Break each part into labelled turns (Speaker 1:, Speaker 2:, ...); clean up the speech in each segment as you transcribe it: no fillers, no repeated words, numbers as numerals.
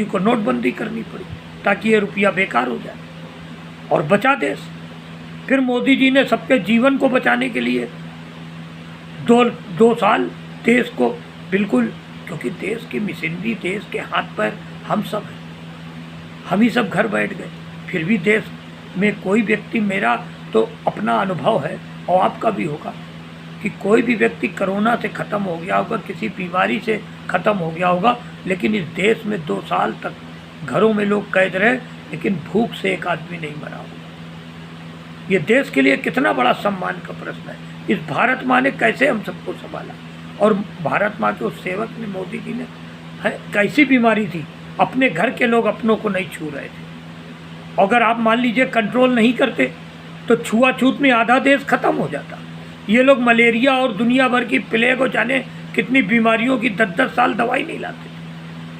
Speaker 1: जी को नोटबंदी करनी पड़ी ताकि ये रुपया बेकार हो जाए और बचा देश। फिर मोदी जी ने सबके जीवन को बचाने के लिए दो साल देश को बिल्कुल, क्योंकि देश की मशीनरी, देश के हाथ पैर हम सब हैं, हम ही सब घर बैठ गए। फिर भी देश में कोई व्यक्ति, मेरा तो अपना अनुभव है और आपका भी होगा कि कोई भी व्यक्ति कोरोना से ख़त्म हो गया होगा, किसी बीमारी से ख़त्म हो गया होगा, लेकिन इस देश में 2 साल तक घरों में लोग कैद रहे, लेकिन भूख से एक आदमी नहीं मरा होगा। ये देश के लिए कितना बड़ा सम्मान का प्रश्न है। इस भारत माँ ने कैसे हम सबको संभाला, और भारत माँ के उस सेवक ने, मोदी जी ने, है कैसी बीमारी थी, अपने घर के लोग अपनों को नहीं छू रहे थे। अगर आप मान लीजिए कंट्रोल नहीं करते तो छुआछूत में आधा देश खत्म हो जाता। ये लोग मलेरिया और दुनिया भर की प्लेग, जाने कितनी बीमारियों की 10-10 साल दवाई नहीं लाते,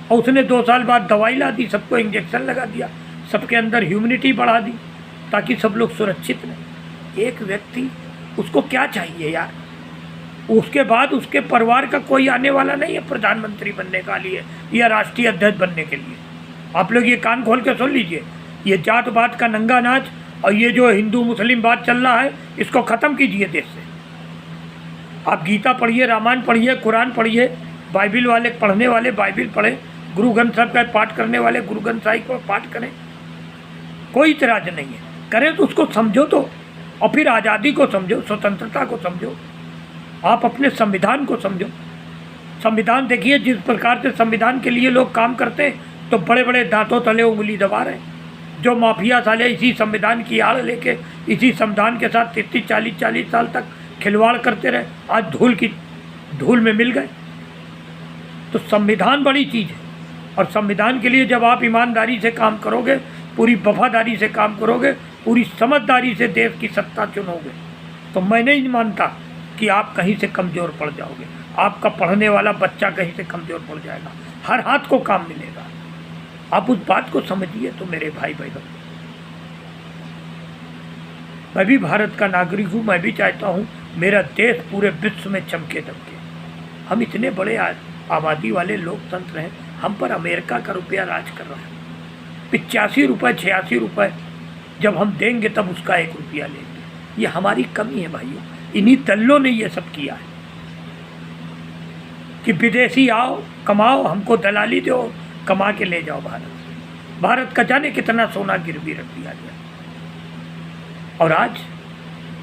Speaker 1: और उसने 2 साल बाद दवाई ला दी, सबको इंजेक्शन लगा दिया, सबके अंदर ह्यूमिनिटी बढ़ा दी ताकि सब लोग सुरक्षित रहें। एक व्यक्ति, उसको क्या चाहिए यार? उसके बाद उसके परिवार का कोई आने वाला नहीं है प्रधानमंत्री बनने का लिए या राष्ट्रीय अध्यक्ष बनने के लिए। आप लोग ये कान खोल के सुन लीजिए, ये जात पात का नंगा नाच और ये जो हिंदू मुस्लिम बात चल रहा है, इसको ख़त्म कीजिए देश से। आप गीता पढ़िए, रामायण पढ़िए, कुरान पढ़िए, बाइबिल वाले पढ़ने वाले बाइबिल पढ़ें, गुरु ग्रंथ साहिब का पाठ करने वाले गुरु ग्रंथ साहिब का पाठ करें, कोई इतराज नहीं है। करें तो उसको समझो तो, और फिर आज़ादी को समझो, स्वतंत्रता को समझो, आप अपने संविधान को समझो। संविधान देखिए, जिस प्रकार से संविधान के लिए लोग काम करते हैं तो बड़े बड़े दांतों तले उंगली दबा रहे हैं। जो माफिया साले इसी संविधान की आड़ लेके इसी संविधान के साथ 30 40 साल तक खिलवाड़ करते रहे, आज धूल में मिल गए। तो संविधान बड़ी चीज़ है, और संविधान के लिए जब आप ईमानदारी से काम करोगे, पूरी वफादारी से काम करोगे, पूरी समझदारी से देश की सत्ता चुनोगे, तो मैं नहीं मानता कि आप कहीं से कमज़ोर पड़ जाओगे। आपका पढ़ने वाला बच्चा कहीं से कमज़ोर पड़ जाएगा, हर हाथ को काम मिलेगा। आप उस बात को समझिए। तो मेरे भाई बहनों, मैं भी भारत का नागरिक हूँ, मैं भी चाहता हूँ मेरा देश पूरे विश्व में चमके दमके। हम इतने बड़े आबादी वाले लोकतंत्र हैं, हम पर अमेरिका का रुपया राज कर रहा है। 85 रुपये 86 रुपये जब हम देंगे तब उसका 1 रुपया लेंगे। ये हमारी कमी है भाइयों। इन्हीं दल्लों ने ये सब किया है कि विदेशी आओ, कमाओ, हमको दलाली दो, कमा के ले जाओ भारत से। भारत का जाने कितना सोना गिरवी रख दिया गया, और आज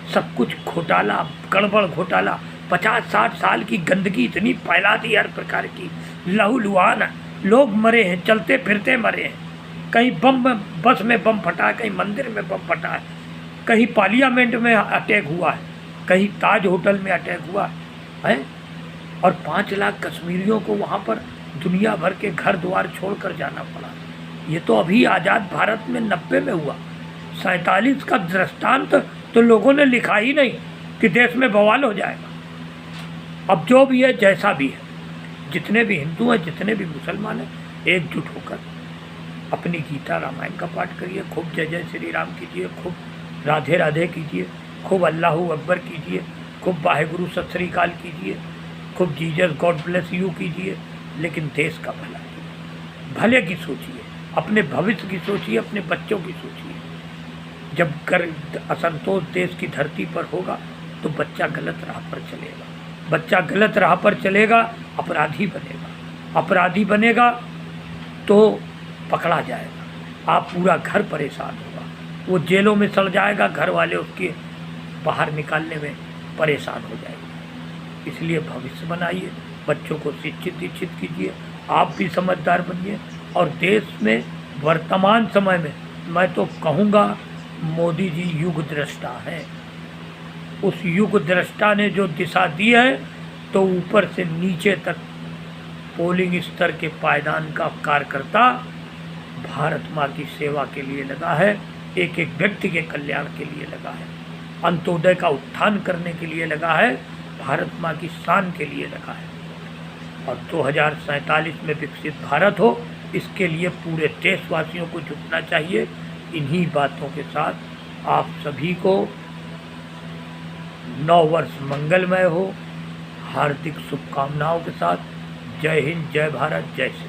Speaker 1: सब कुछ घोटाला, गड़बड़ घोटाला, 50-60 साल की गंदगी इतनी फैला दी, हर प्रकार की लहूलुहान। लोग मरे हैं, चलते फिरते मरे हैं। कहीं बस में बम फटा, कहीं मंदिर में बम फटा है, कहीं पार्लियामेंट में अटैक हुआ है, कहीं ताज होटल में अटैक हुआ है, और 5 लाख कश्मीरियों को वहाँ पर दुनिया भर के घर द्वार छोड़कर जाना पड़ा। ये तो अभी आज़ाद भारत में 90 में हुआ। 47 का दृष्टांत तो लोगों ने लिखा ही नहीं कि देश में बवाल हो जाएगा। अब जो भी है, जैसा भी है, जितने भी हिंदू हैं, जितने भी मुसलमान हैं, एकजुट होकर अपनी गीता रामायण का पाठ करिए, खूब जय जय श्री राम कीजिए, खूब राधे राधे कीजिए, खूब अल्लाहू अकबर कीजिए, खूब वाहेगुरु सत श्री अकाल कीजिए, खूब जीसस गॉड ब्लेस यू कीजिए, लेकिन देश का भला कीजिए। भले की सोचिए, अपने भविष्य की सोचिए, अपने बच्चों की सोचिए। जब असंतोष देश की धरती पर होगा तो बच्चा गलत राह पर चलेगा, बच्चा गलत राह पर चलेगा, अपराधी बनेगा, अपराधी बनेगा तो पकड़ा जाएगा, आप पूरा घर परेशान होगा, वो जेलों में सड़ जाएगा, घर वाले उसके बाहर निकालने में परेशान हो जाएंगे। इसलिए भविष्य बनाइए, बच्चों को शिक्षित दीक्षित कीजिए, आप भी समझदार बनिए। और देश में वर्तमान समय में मैं तो कहूँगा मोदी जी युग दृष्टा हैं। उस युग दृष्टा ने जो दिशा दी है, तो ऊपर से नीचे तक पोलिंग स्तर के पायदान का कार्यकर्ता भारत माँ की सेवा के लिए लगा है, एक एक व्यक्ति के कल्याण के लिए लगा है, अंत्योदय का उत्थान करने के लिए लगा है, भारत माँ की शान के लिए लगा है। और 2047 में विकसित भारत हो, इसके लिए पूरे देशवासियों को जुटना चाहिए। इन्हीं बातों के साथ आप सभी को नव वर्ष मंगलमय हो, हार्दिक शुभकामनाओं के साथ। जय हिंद, जय भारत, जय श्री राम।